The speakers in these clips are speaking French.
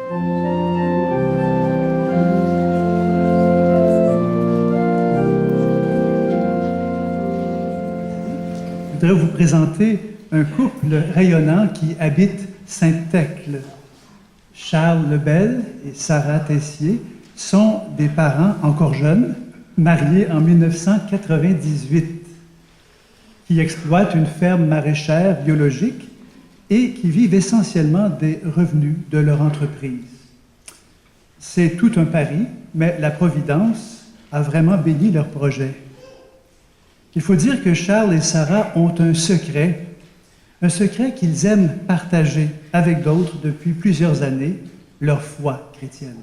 Je voudrais vous présenter un couple rayonnant qui habite Saint-Thècle. Charles Lebel et Sarah Tessier sont des parents encore jeunes, mariés en 1998, qui exploitent une ferme maraîchère biologique et qui vivent essentiellement des revenus de leur entreprise. C'est tout un pari, mais la Providence a vraiment béni leur projet. Il faut dire que Charles et Sarah ont un secret qu'ils aiment partager avec d'autres depuis plusieurs années, leur foi chrétienne.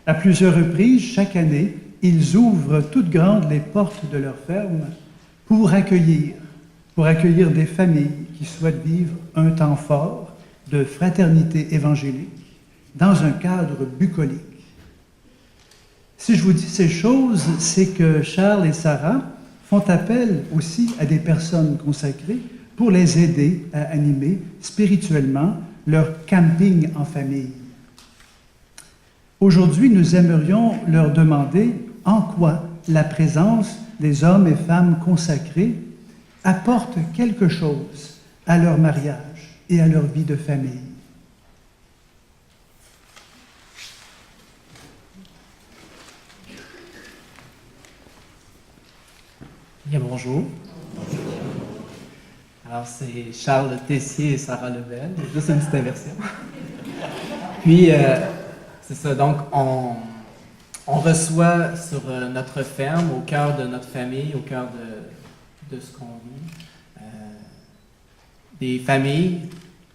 À plusieurs reprises, chaque année, ils ouvrent toutes grandes les portes de leur ferme pour accueillir des familles qui souhaitent vivre un temps fort de fraternité évangélique dans un cadre bucolique. Si je vous dis ces choses, c'est que Charles et Sarah font appel aussi à des personnes consacrées pour les aider à animer spirituellement leur camping en famille. Aujourd'hui, nous aimerions leur demander en quoi la présence des hommes et femmes consacrés apporte quelque chose à leur mariage et à leur vie de famille. Bien, bonjour. Alors, c'est Charles Tessier et Sarah Lebel, juste une petite inversion. Puis, c'est ça, donc on reçoit sur notre ferme, au cœur de notre famille, au cœur de ce qu'on vit, des familles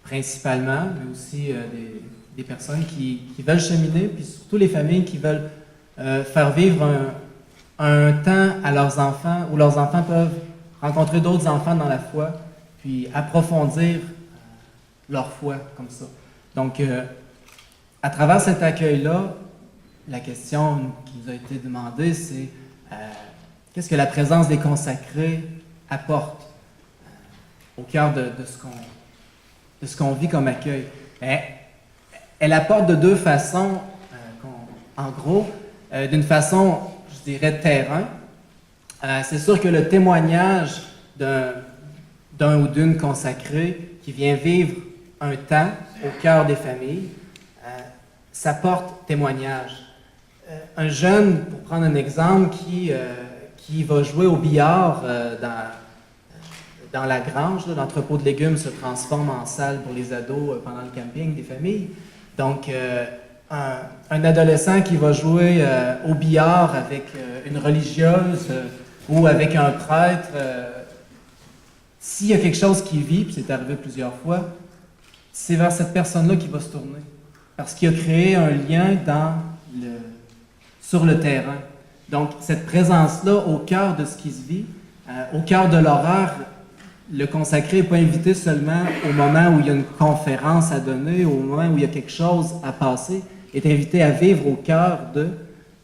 principalement, mais aussi des personnes qui veulent cheminer, puis surtout les familles qui veulent faire vivre un temps à leurs enfants, où leurs enfants peuvent rencontrer d'autres enfants dans la foi, puis approfondir leur foi comme ça. Donc, à travers cet accueil-là, la question qui nous a été demandée, c'est qu'est-ce que la présence des consacrés apporte au cœur de ce qu'on vit comme accueil? Elle apporte de deux façons, en gros, d'une façon, je dirais, terrain. C'est sûr que le témoignage d'un ou d'une consacrée qui vient vivre un temps au cœur des familles, ça porte témoignage. Un jeune, pour prendre un exemple, qui va jouer au billard dans la grange, l'entrepôt de légumes se transforme en salle pour les ados pendant le camping des familles. Donc, un adolescent qui va jouer au billard avec une religieuse ou avec un prêtre, s'il y a quelque chose qu'il vit, puis c'est arrivé plusieurs fois, c'est vers cette personne-là qu'il va se tourner. Parce qu'il a créé un lien sur le terrain. Donc, cette présence-là, au cœur de ce qui se vit, au cœur de l'horaire, le consacré n'est pas invité seulement au moment où il y a une conférence à donner, au moment où il y a quelque chose à passer, est invité à vivre au cœur de,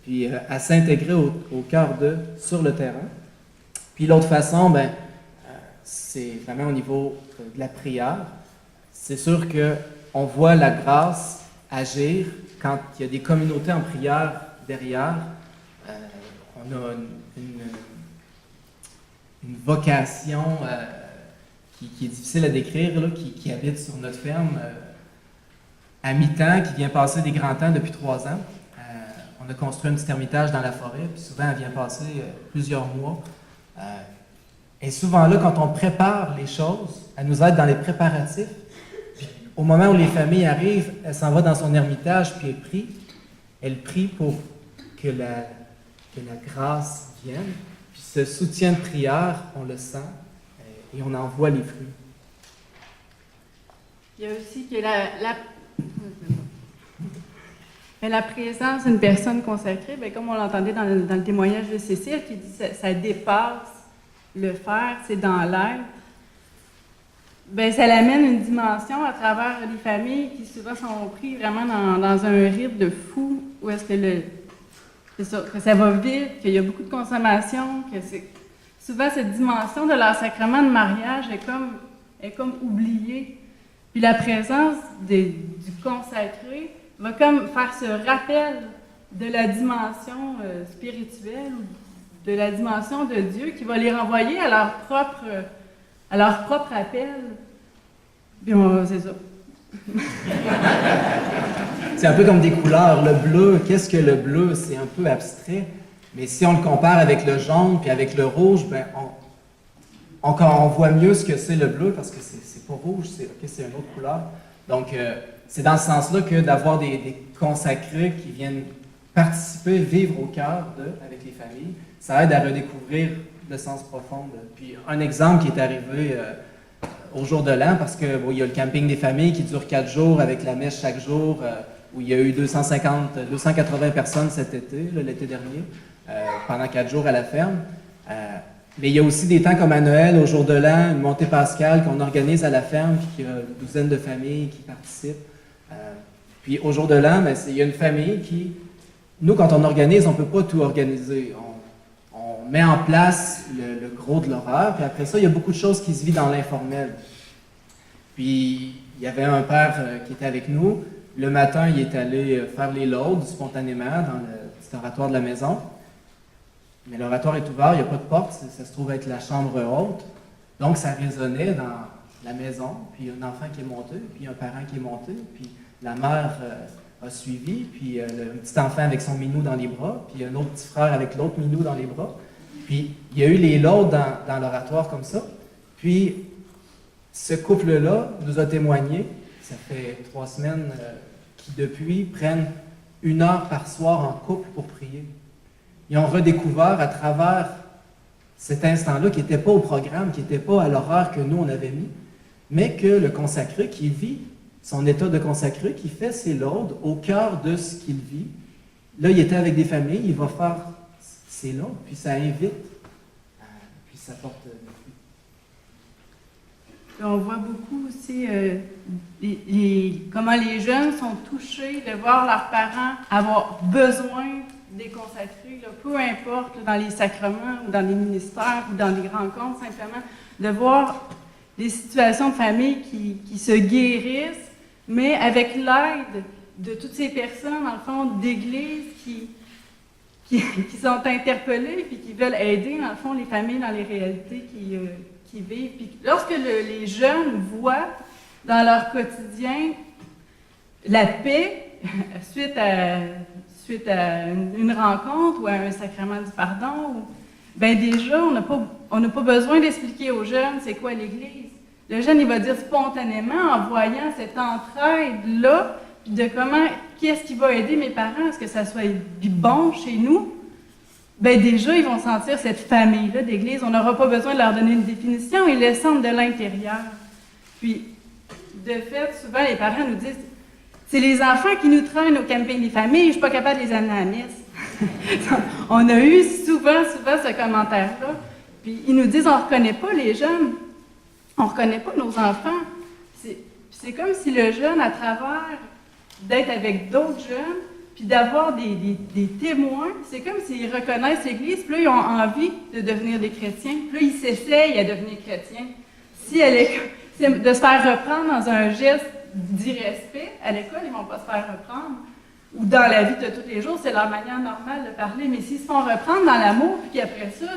puis à s'intégrer au cœur de, sur le terrain. Puis l'autre façon, c'est vraiment au niveau de la prière. C'est sûr qu'on voit la grâce agir quand il y a des communautés en prière derrière. On a une vocation qui est difficile à décrire, là, qui habite sur notre ferme à mi-temps, qui vient passer des grands temps depuis 3 ans. On a construit un petit ermitage dans la forêt, puis souvent elle vient passer plusieurs mois. Et souvent là, quand on prépare les choses, elle nous aide dans les préparatifs. Puis, au moment où les familles arrivent, elle s'en va dans son ermitage, puis elle prie. Elle prie pour que la grâce vienne. Puis ce soutien de prière, on le sent et on en voit les fruits. Il y a aussi que la présence d'une personne consacrée, comme on l'entendait dans le témoignage de Cécile, qui dit que ça dépasse le faire, c'est dans l'être. Ça l'amène une dimension à travers les familles qui souvent sont pris vraiment dans un rythme de fou, où est-ce que ça va vite, qu'il y a beaucoup de consommation, que c'est souvent cette dimension de leur sacrement de mariage est comme oubliée. Puis la présence du consacré va comme faire ce rappel de la dimension spirituelle ou de la dimension de Dieu qui va les renvoyer à leur propre appel. Puis c'est ça. C'est un peu comme des couleurs. Le bleu, qu'est-ce que le bleu? C'est un peu abstrait. Mais si on le compare avec le jaune puis avec le rouge, ben on voit mieux ce que c'est le bleu parce que c'est pas rouge, c'est une autre couleur. Donc, c'est dans ce sens-là que d'avoir des consacrés qui viennent participer, vivre au cœur avec les familles, ça aide à redécouvrir le sens profond. Puis, un exemple qui est arrivé au jour de l'an, parce que il y a le camping des familles qui dure 4 jours avec la messe chaque jour, où il y a eu 280 personnes cet été, l'été dernier, pendant 4 jours à la ferme. Mais il y a aussi des temps comme à Noël, au jour de l'an, une montée pascale qu'on organise à la ferme, puis qu'il y a une douzaine de familles qui participent. Puis au jour de l'an, il y a une famille qui... Nous, quand on organise, on ne peut pas tout organiser. On met en place le gros de l'horaire, puis après ça, il y a beaucoup de choses qui se vivent dans l'informel. Puis il y avait un père qui était avec nous. Le matin, il est allé faire les laudes spontanément dans le petit oratoire de la maison. Mais l'oratoire est ouvert, il n'y a pas de porte, ça se trouve être la chambre haute. Donc, ça résonnait dans la maison, puis un enfant qui est monté, puis un parent qui est monté, puis la mère a suivi, puis un petit enfant avec son minou dans les bras, puis un autre petit frère avec l'autre minou dans les bras. Puis, il y a eu les laudes dans l'oratoire comme ça. Puis, ce couple-là nous a témoigné, ça fait 3 semaines, qui depuis prennent 1 heure par soir en couple pour prier. Ils ont redécouvert à travers cet instant-là qui n'était pas au programme, qui n'était pas à l'horaire que nous on avait mis, mais que le consacré qui vit son état de consacré, qui fait ses laudes au cœur de ce qu'il vit. Là, il était avec des familles, il va faire ses laudes, puis ça invite, puis ça porte des fruits. On voit beaucoup aussi comment les jeunes sont touchés de voir leurs parents avoir besoin des consacrés, là, peu importe là, dans les sacrements ou dans les ministères ou dans les rencontres, simplement de voir des situations de famille qui se guérissent, mais avec l'aide de toutes ces personnes, dans le fond, d'église qui sont interpellées et qui veulent aider, dans le fond, les familles dans les réalités qui vivent. Puis lorsque les jeunes voient dans leur quotidien la paix suite à une rencontre ou à un sacrement du pardon, bien déjà, on n'a pas besoin d'expliquer aux jeunes c'est quoi l'Église. Le jeune, il va dire spontanément, en voyant cette entraide-là, puis de qu'est-ce qui va aider mes parents à ce que ça soit bon chez nous, bien déjà, ils vont sentir cette famille-là d'Église. On n'aura pas besoin de leur donner une définition, ils le sentent de l'intérieur. Puis, de fait, souvent, les parents nous disent, c'est les enfants qui nous traînent au camping des familles, je ne suis pas capable de les amener à la messe. On a eu souvent ce commentaire-là. Puis ils nous disent, on ne reconnaît pas les jeunes, on ne reconnaît pas nos enfants. C'est comme si le jeune, à travers d'être avec d'autres jeunes, puis d'avoir des témoins, c'est comme s'ils reconnaissent l'Église, puis là, ils ont envie de devenir des chrétiens, puis là, ils s'essayent à devenir chrétiens. Si c'est de se faire reprendre dans un geste d'irrespect, à l'école, ils ne vont pas se faire reprendre. Ou dans la vie de tous les jours, c'est leur manière normale de parler. Mais s'ils se font reprendre dans l'amour, puis qu'après ça,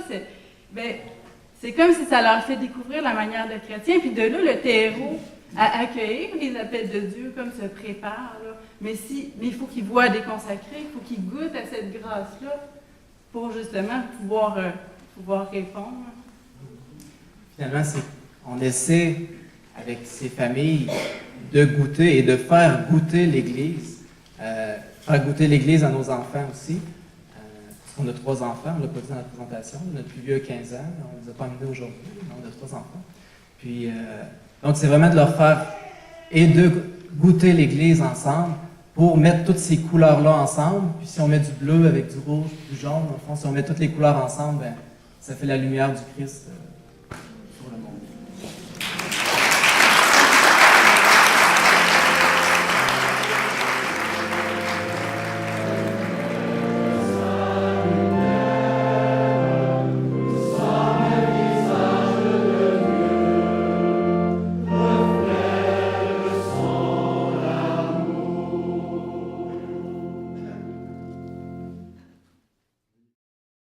c'est comme si ça leur fait découvrir la manière de chrétien. Puis de là, le terreau à accueillir les appels de Dieu comme se prépare. Là. Mais il faut qu'ils voient des consacrés, il faut qu'ils goûtent à cette grâce-là pour justement pouvoir répondre. Finalement, on essaie, avec ces familles, de goûter et de faire goûter l'Église. Faire goûter l'Église à nos enfants aussi. Parce qu'on a 3 enfants, on ne l'a pas dit dans la présentation. Notre plus vieux a 15 ans, on ne les a pas amenés aujourd'hui, mais on a 3 enfants. Puis, donc, c'est vraiment de leur faire et de goûter l'Église ensemble pour mettre toutes ces couleurs-là ensemble. Puis si on met du bleu avec du rouge, du jaune, au fond, si on met toutes les couleurs ensemble, ben, ça fait la lumière du Christ